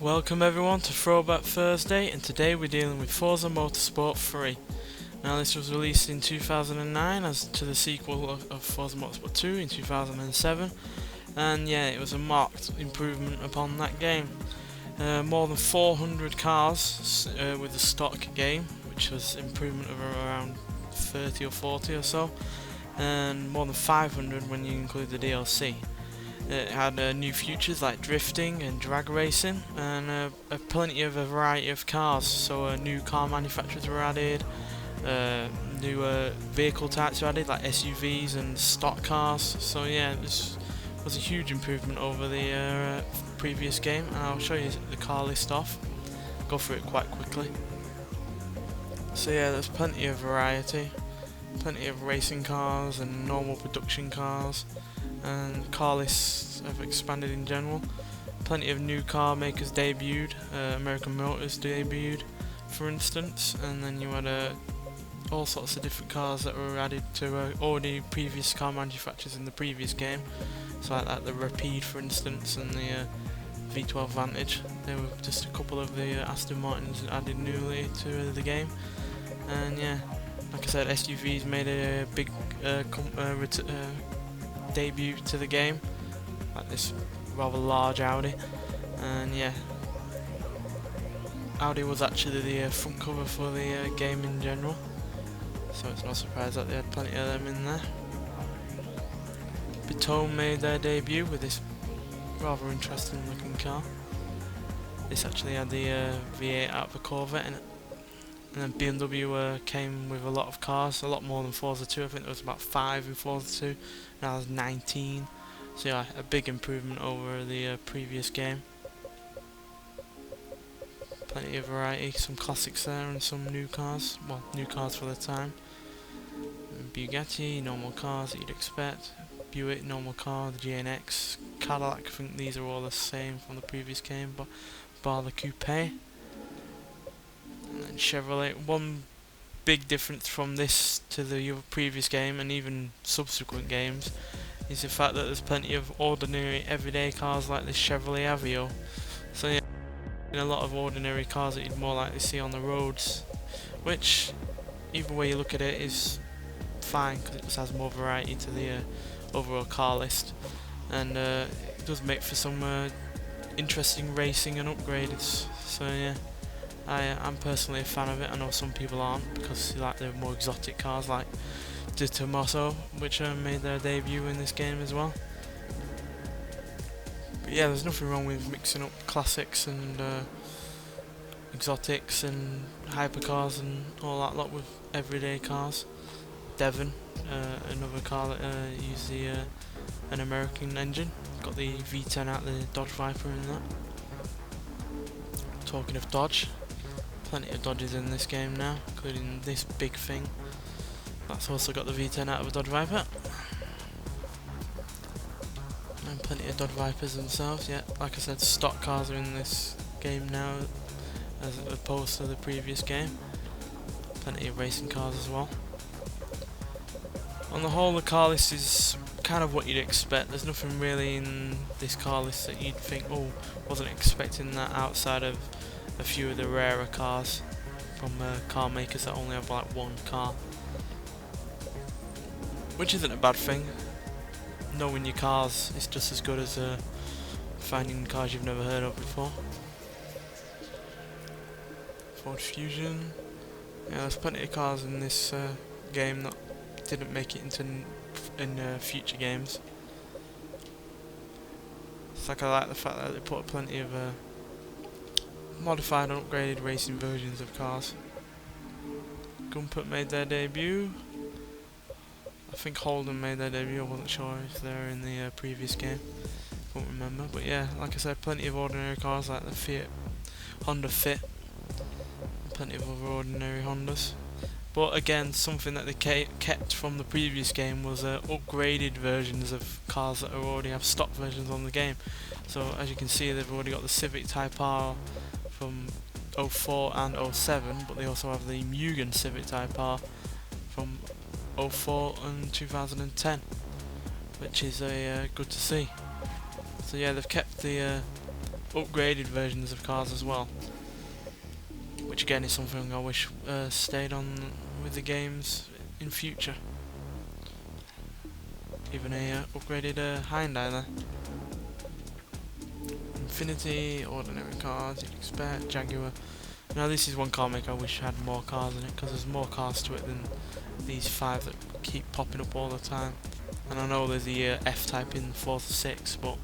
Welcome everyone to Throwback Thursday, and today we're dealing with Forza Motorsport 3. Now this was released in 2009 as to the sequel of Forza Motorsport 2 in 2007, and yeah, it was a marked improvement upon that game. More than 400 cars with the stock game, which was improvement of around 30 or 40 or so, and more than 500 when you include the DLC. It had new features like drifting and drag racing, and plenty of a variety of cars. So new car manufacturers were added, new vehicle types were added like SUVs and stock cars. So yeah, this was a huge improvement over the previous game, and I'll show you the car list off. Go through it quite quickly. So yeah, there's plenty of variety, plenty of racing cars and normal production cars, and car lists have expanded in general. Plenty of new car makers debuted, American Motors debuted for instance, and then you had all sorts of different cars that were added to already previous car manufacturers in the previous game, so like the Rapide for instance and the V12 Vantage. They were just a couple of the Aston Martins added newly to the game, and yeah, like I said, SUVs made a big debut to the game, like this rather large Audi, and yeah, Audi was actually the front cover for the game in general, so it's no surprise that they had plenty of them in there. Bitone made their debut with this rather interesting looking car. This actually had the V8 out of the Corvette in it. And then BMW came with a lot of cars, a lot more than Forza 2. I think there was about 5 in Forza 2, now there's 19. So yeah, a big improvement over the previous game. Plenty of variety, some classics there and some new cars, well, new cars for the time. And Bugatti, normal cars that you'd expect. Buick, normal car, the GNX, Cadillac, I think these are all the same from the previous game, but bar the coupe. And then Chevrolet. One big difference from this to the previous game and even subsequent games is the fact that there's plenty of ordinary everyday cars like this Chevrolet Aveo. So yeah, a lot of ordinary cars that you'd more likely see on the roads, which either way you look at it is fine because it just has more variety to the overall car list, and it does make for some interesting racing and upgrades. So yeah, I'm personally a fan of it. I know some people aren't because they like the more exotic cars like the Tommaso, which made their debut in this game as well. But yeah, there's nothing wrong with mixing up classics and exotics and hypercars and all that lot with everyday cars. Devon, another car that used an American engine, got the V10 out, the Dodge Viper in that. Talking of Dodge, plenty of Dodges in this game now, including this big thing. That's also got the V10 out of a Dodge Viper. And plenty of Dodge Vipers themselves, yeah. Like I said, stock cars are in this game now, as opposed to the previous game. Plenty of racing cars as well. On the whole, the car list is kind of what you'd expect. There's nothing really in this car list that you'd think, oh, wasn't expecting that, outside of a few of the rarer cars from car makers that only have like one car. Which isn't a bad thing. Knowing your cars is just as good as finding cars you've never heard of before. Ford Fusion. Yeah, there's plenty of cars in this game that didn't make it into future games. It's like, I like the fact that they put plenty of modified and upgraded racing versions of cars. Gumpert made their debut. I think Holden made their debut. I wasn't sure if they were in the previous game. Can't remember. But yeah, like I said, plenty of ordinary cars like the Honda Fit. Plenty of other ordinary Hondas. But again, something that they kept from the previous game was upgraded versions of cars that already have stock versions on the game. So as you can see, they've already got the Civic Type R from 04 and 07, but they also have the Mugen Civic Type R from 04 and 2010, which is good to see. So yeah, they've kept the upgraded versions of cars as well, which again is something I wish stayed on with the games in future. Even a upgraded Hyundai there. Infinity, ordinary cars you'd expect, Jaguar. Now this is one car maker I wish had more cars in it, because there's more cars to it than these 5 that keep popping up all the time. And I know there's the F-Type in Forza 6, but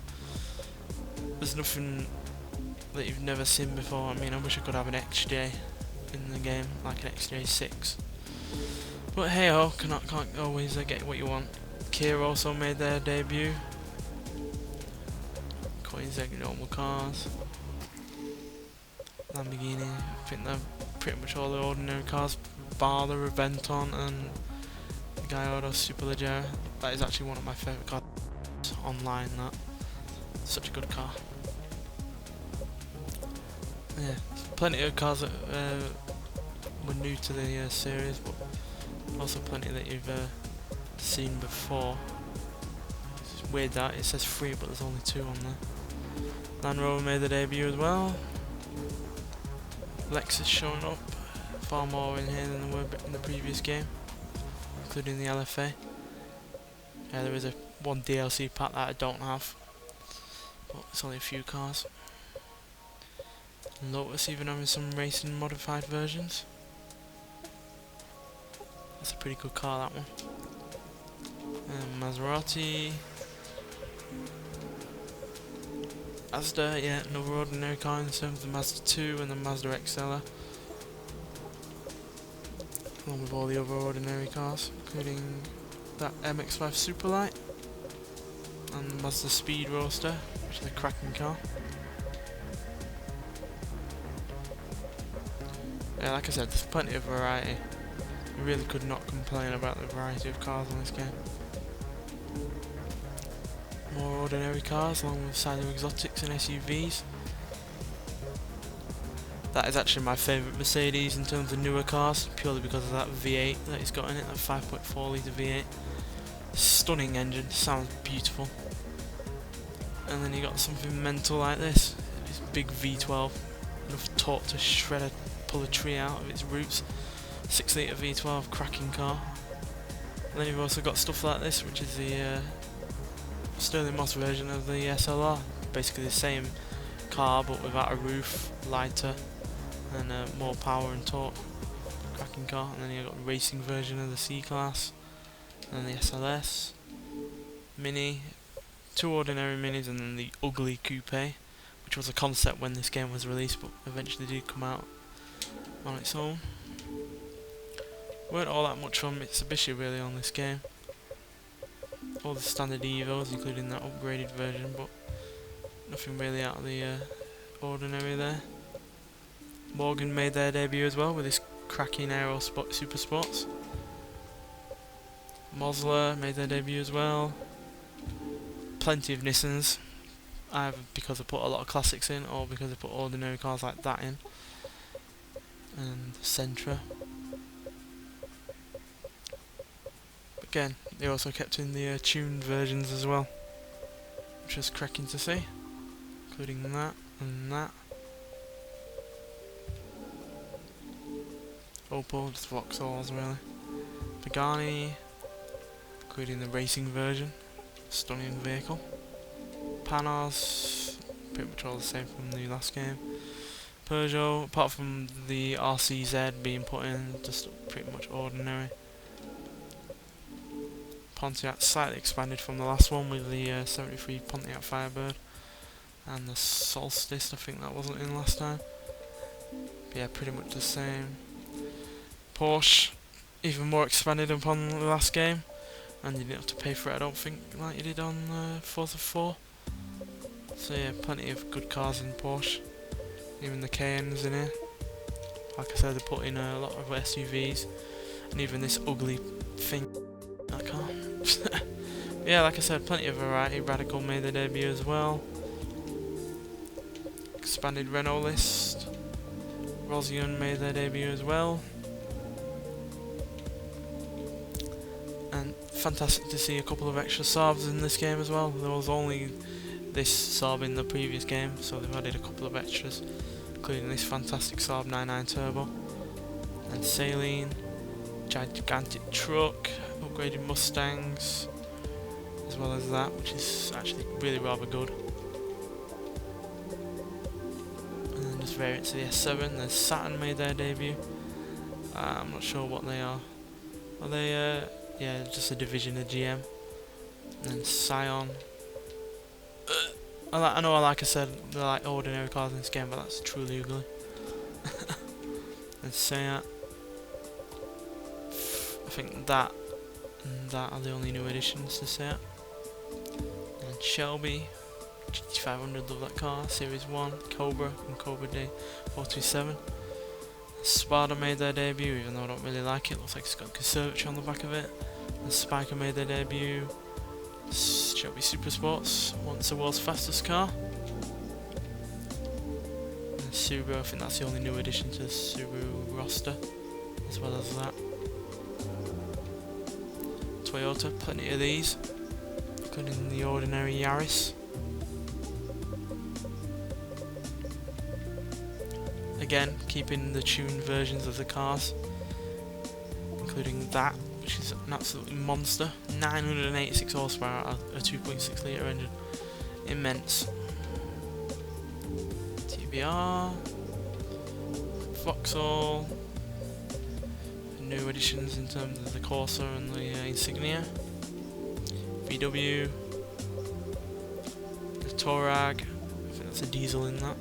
there's nothing that you've never seen before. I mean, I wish I could have an XJ in the game, like an XJ6. But hey ho, can't always get what you want. Kia also made their debut. Koenigsegg normal cars. Lamborghini, I think they're pretty much all the ordinary cars, bar the Reventon and the Gallardo Superleggera. That is actually one of my favourite cars online, that. Such a good car. Yeah, plenty of cars that were new to the series, but also plenty that you've seen before. It's weird that it says 3 but there's only 2 on there. Land Rover made their debut as well. Lexus showing up, far more in here than there were in the previous game, including the LFA. Yeah, there is one DLC pack that I don't have, but it's only a few cars. Lotus even having some racing modified versions. That's a pretty good car, that one. Maserati. Mazda, yeah, another ordinary car in terms of the Mazda 2 and the Mazda XLR. Along with all the other ordinary cars, including that MX-5 Superlight and the Mazda Speed Roadster, which is a cracking car. Yeah, like I said, there's plenty of variety. You really could not complain about the variety of cars in this game. More ordinary cars along with side of exotics and SUVs. That is actually my favourite Mercedes in terms of newer cars, purely because of that V8 that it's got in it, that 5.4 litre V8. Stunning engine, sounds beautiful. And then you got something mental like this big V12, enough torque to pull a tree out of its roots. 6 litre V12, cracking car. And then you've also got stuff like this, which is the Sterling Moss version of the SLR. Basically the same car but without a roof, lighter, and more power and torque. Cracking car. And then you've got the racing version of the C-Class, and then the SLS Mini, 2 ordinary Minis, and then the ugly Coupe, which was a concept when this game was released but eventually did come out on its own. Weren't all that much from Mitsubishi really on this game. All the standard Evos, including that upgraded version, but nothing really out of the ordinary there. Morgan made their debut as well with this cracking Aero Super Sports. Mosler made their debut as well. Plenty of Nissans, either because I put a lot of classics in or because I put ordinary cars like that in. And Sentra. Again, they also kept in the tuned versions as well, which is cracking to see, including that and that. Opel, just Vauxhalls really. Pagani, including the racing version, stunning vehicle. Panos, pretty much all the same from the last game. Peugeot, apart from the RCZ being put in, just pretty much ordinary. Pontiac slightly expanded from the last one with the 73 Pontiac Firebird and the Solstice, I think that wasn't in last time. But yeah, pretty much the same. Porsche, even more expanded upon the last game, and you didn't have to pay for it I don't think like you did on Forza 4. So yeah, plenty of good cars in Porsche, even the Cayennes in here. Like I said, they put in a lot of SUVs, and even this ugly thing. I can't. Yeah, like I said, plenty of variety. Radical made their debut as well. Expanded Renault list. Rosion made their debut as well. And fantastic to see a couple of extra Saabs in this game as well. There was only this Saab in the previous game, so they've added a couple of extras, including this fantastic Saab 99 Turbo, and Saline, gigantic truck, upgraded Mustangs, as well as that, which is actually really rather good. And then there's variants of the S7. There's Saturn made their debut. I'm not sure what they are. Are they yeah, just a division of GM. And then Scion. I know, like I said, they're like ordinary cars in this game, but that's truly ugly. And Seat. I think that and that are the only new additions to Seat. And Shelby, GT500, love that car. Series 1, Cobra from Cobra Day 427. Spada made their debut, even though I don't really like it. Looks like it's got a conservatory on the back of it. And Spiker made their debut. Shelby Super Sports, once the world's fastest car. And Subaru, I think that's the only new addition to the Subaru roster, as well as that. Toyota, plenty of these, including the ordinary Yaris. Again, keeping the tuned versions of the cars, including that, which is an absolutely monster. 986 horsepower out of a 2.6 litre engine. Immense. TBR. Vauxhall. New additions in terms of the Corsa and the Insignia. VW. The Touareg. I think that's a diesel in that.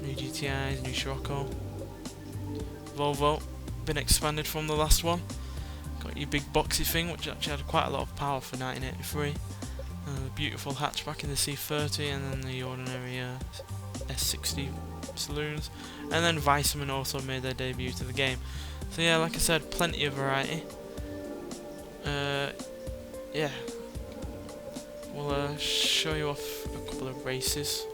New GTIs, new Scirocco. Volvo. Been expanded from the last one. Got your big boxy thing, which actually had quite a lot of power for 1983. The beautiful hatchback in the C30, and then the ordinary S60 saloons. And then Weissman also made their debut to the game. So yeah, like I said, plenty of variety. Yeah, we'll show you off a couple of races.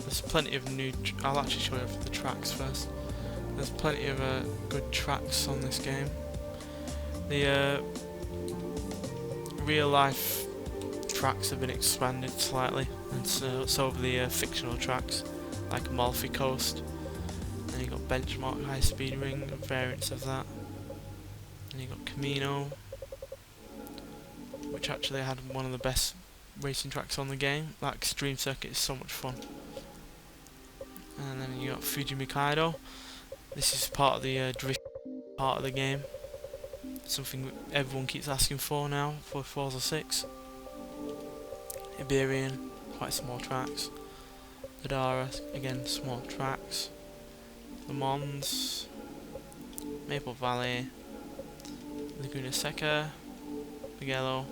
There's plenty of new. I'll actually show you off the tracks first. There's plenty of good tracks on this game. The real life tracks have been expanded slightly, and so have the fictional tracks, like Amalfi Coast. And you got Benchmark High Speed Ring, variants of that. And you got Camino, which actually had one of the best racing tracks on the game. That extreme circuit is so much fun. And then you got Fuji Mikado. This is part of the drift part of the game. Something everyone keeps asking for now for Forza 6. Iberian, quite small tracks. Adara, again small tracks. Le Mans, Maple Valley, Laguna Seca, Mugello.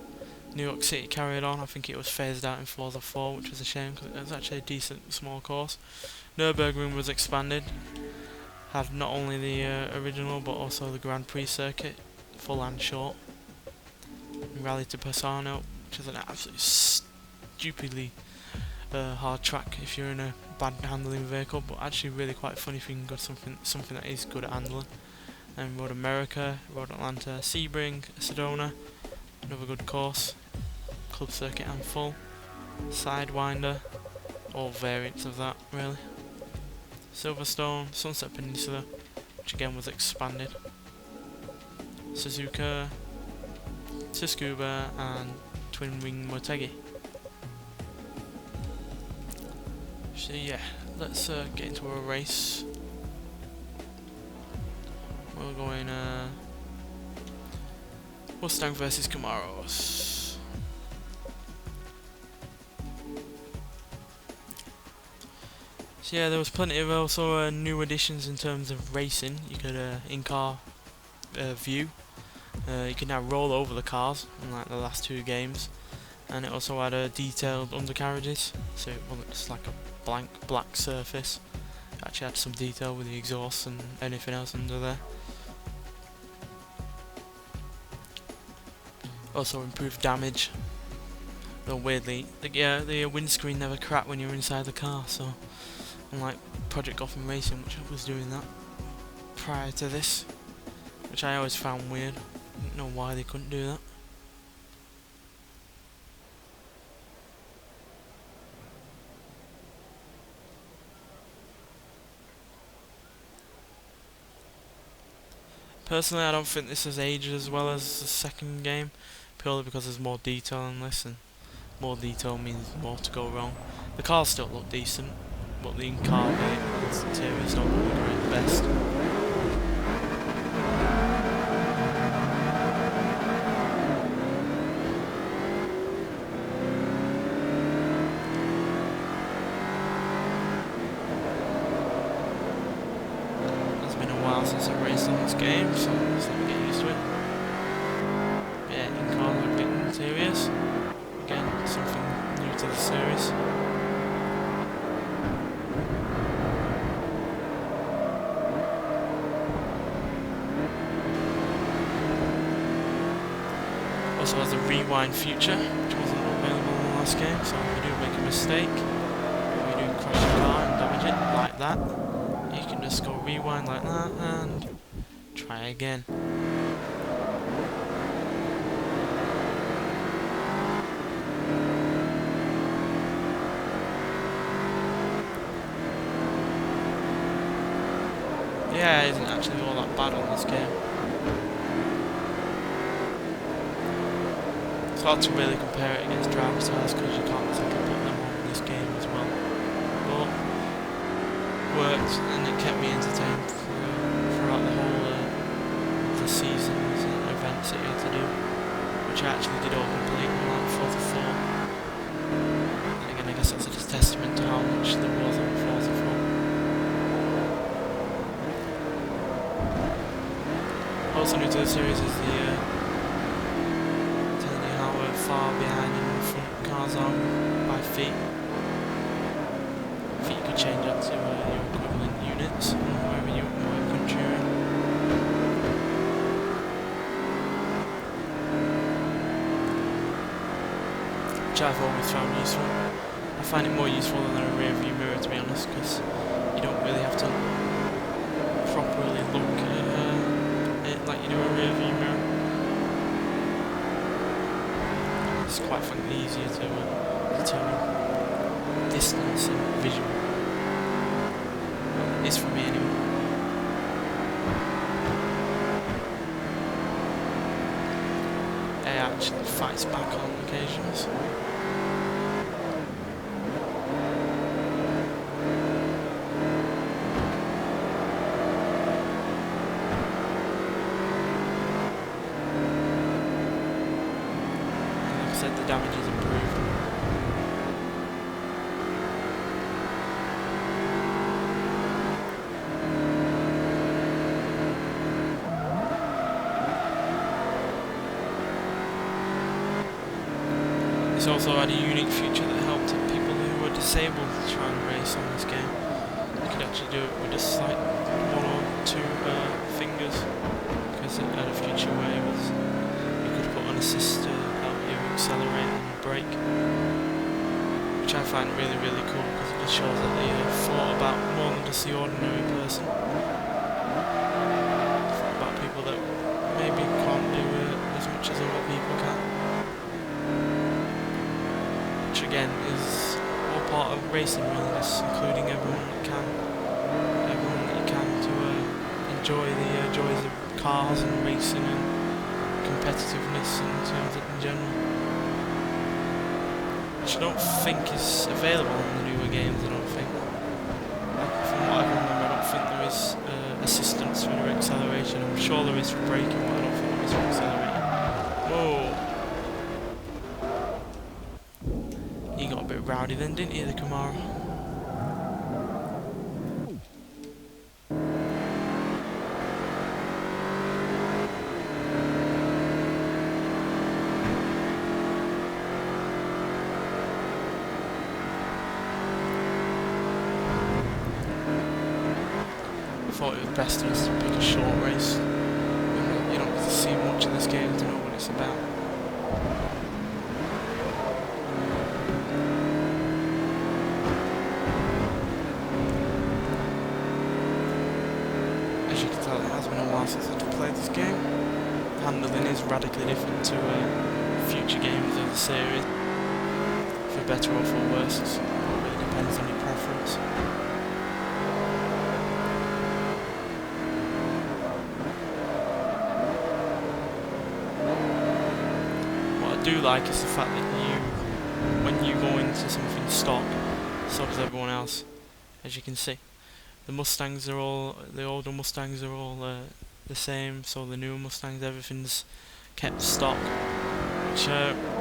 New York City carried on. I think it was phased out in Forza 4, which was a shame because it was actually a decent small course. Nürburgring was expanded. Had not only the original but also the Grand Prix circuit, full and short. And Rally to Persano, which is an absolutely stupidly hard track if you're in a bad handling vehicle, but actually really quite fun if you can get something that is good at handling. And Road America, Road Atlanta, Sebring, Sedona, another good course. Club circuit and full. Sidewinder, all variants of that really. Silverstone, Sunset Peninsula, which again was expanded. Suzuka, Tsukuba, and Twin Wing Motegi. So yeah, let's get into a race. We're going Mustang versus Camaros. So yeah, there was plenty of also new additions in terms of racing. You could in-car view. You can now roll over the cars, unlike the last two games. And it also had detailed undercarriages, so it wasn't just like a blank black surface. It actually had some detail with the exhaust and anything else under there. Also improved damage. Though weirdly, the windscreen never cracked when you were inside the car, so unlike Project Gotham Racing, which was doing that prior to this. which I always found weird. Didn't know why they couldn't do that. Personally, I don't think this has aged as well as the second game, purely because there's more detail in this, and more detail means more to go wrong. The cars still look decent, but the in-car vehicles interiors don't look great the best. It's been a while since I've raced on this game, so let's get used to it. Yeah, in-car looking interiors. Again, something new to the series. Also has a rewind feature, which wasn't available in the last game, so if you do make a mistake, if you do crash your car and damage it like that, you can just go rewind like that and try again. Yeah, it isn't actually all that bad on this game. It's hard to really compare it against driver's tires because you can't exactly put them on in this game as well. But it worked and it kept me entertained throughout the whole of the seasons and events that you had to do, which I actually did all complete in like Forza 4. And again, I guess that's a testament to how much there was on Forza 4. Also new to the series is the telling you how far behind and front cars are by feet. I think you could change that to your equivalent units wherever country you're in. Which I've always found useful. I find it more useful than a rear view mirror, to be honest, because you don't really have to properly look at it like you do a rear view mirror. It's quite frankly easier to determine distance and visual. Well, it is for me anyway. It actually fights back on occasions. The damage is improved. It's also had a unique feature that helped people who were disabled to try and race on this game. You could actually do it with just like one or two fingers, because it had a feature where it was you could put an assist to help you accelerate and brake, which I find really cool because it just shows that they thought about more than just the ordinary person. Thought about people that maybe can't do as much as other people can, which again is all part of racing really, just including everyone that you can to enjoy the joys of cars and racing and competitiveness in terms of in general. Which I don't think is available in the newer games, I don't think. From what I can remember, I don't think there is assistance for the acceleration. I'm sure there is for braking, but I don't think there is for accelerating. Whoa! He got a bit rowdy then, didn't he, the Camaro? I thought it was best to just pick a short race. You don't get to see much of this game to know what it's about. As you can tell, it has been a while since I've played this game. Handling is radically different to future games of the series, for better or for worse. It really depends on your preference. What I do like is the fact that when you go into something stock, so does everyone else. As you can see, the older Mustangs are all the same, so the newer Mustangs, everything's kept stock, which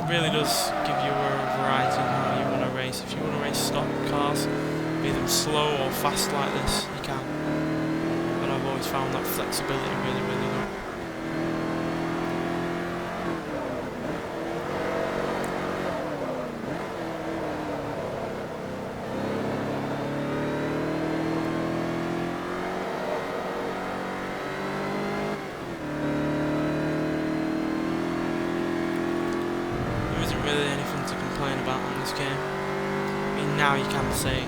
really does give you a variety in how you want to race. If you want to race stock cars, be them slow or fast like this, you can. But I've always found that flexibility really, really good. Really anything to complain about on this game. I mean, now you can say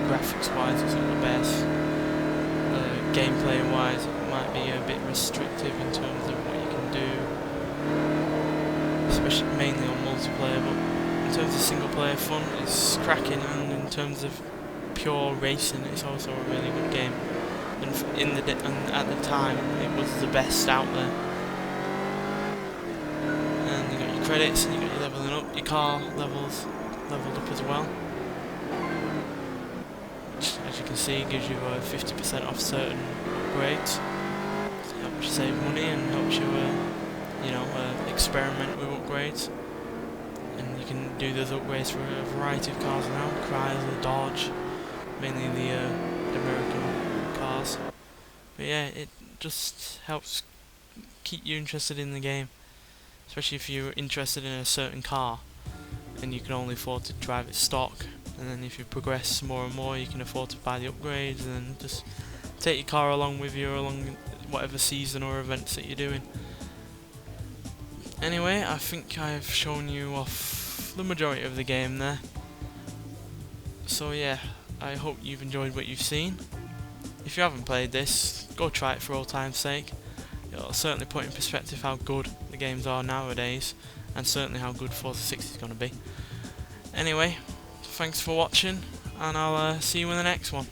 graphics wise it's not the best, gameplay wise it might be a bit restrictive in terms of what you can do, especially mainly on multiplayer, but in terms of single player fun it's cracking, and in terms of pure racing it's also a really good game, and at the time it was the best out there. And you got your credits and you got your leveling up, your car leveled up as well, which as you can see gives you 50% off certain upgrades. It helps you save money and helps you experiment with upgrades, and you can do those upgrades for a variety of cars now, Chrysler, Dodge, mainly the American cars. But yeah, it just helps keep you interested in the game, especially if you're interested in a certain car and you can only afford to drive it stock, and then if you progress more and more you can afford to buy the upgrades and then just take your car along with you along whatever season or events that you're doing. Anyway, I think I've shown you off the majority of the game there, so yeah, I hope you've enjoyed what you've seen. If you haven't played this, go try it for old time's sake. It'll certainly put in perspective how good the games are nowadays, and certainly how good Forza 6 is going to be. Anyway, thanks for watching, and I'll see you in the next one.